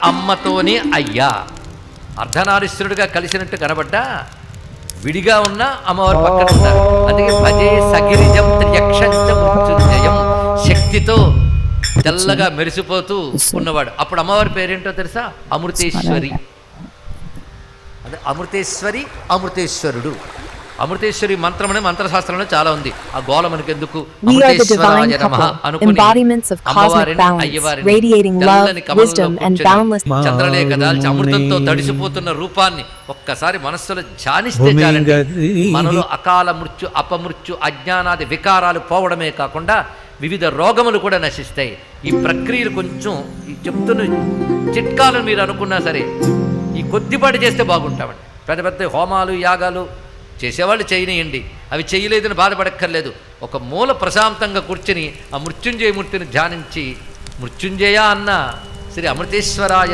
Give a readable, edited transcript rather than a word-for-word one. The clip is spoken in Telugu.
అమ్మతోనే అయ్యా అర్ధనారీశ్వరుడిగా కలిసినట్టు కనబడ్డా విడిగా ఉన్న అమ్మవారు పక్కన ఉంటారు. అందుకే భజే సగిరిజం త్రియక్షంచ మృత్యుంజయం, శక్తితో తెల్లగా మెరిసిపోతూ ఉన్నవాడు. అప్పుడు అమ్మవారి పేరేంటో తెలుసా? అమృతేశ్వరి. అదే అమృతేశ్వరి, అమృతేశ్వరుడు. అమృతేశ్వరి మంత్రం అనే మంత్రశాస్త్రంలో చాలా ఉంది. ఆ గోళ మనకి ఎందుకు? అమృతేశ్వరాయ నమః అనుకుని అమ్మవారిని అయ్యవారిని తెల్లని కమలంలో చంద్రలేఖ దాల్చి అమృతంతో తడిసిపోతున్న రూపాన్ని ఒక్కసారి మనస్సులో ధ్యానిస్తే చాలండి, మనలో అకాల మృత్యు, అపమృత్యు, అజ్ఞానాది వికారాలు పోవడమే కాకుండా వివిధ రోగములు కూడా నశిస్తాయి. ఈ ప్రక్రియలు కొంచెం ఈ చెప్తున్న చిట్కాలను మీరు అనుకున్నా సరే ఈ కొద్దిపాటి చేస్తే బాగుంటామండి. పెద్ద పెద్ద హోమాలు యాగాలు చేసేవాళ్ళు చేయనియండి, అవి చేయలేదని బాధపడక్కర్లేదు. ఒక మూల ప్రశాంతంగా కూర్చుని ఆ మృత్యుంజయ మూర్తిని ధ్యానించి మృత్యుంజయ అన్న శ్రీ అమృతేశ్వరాయ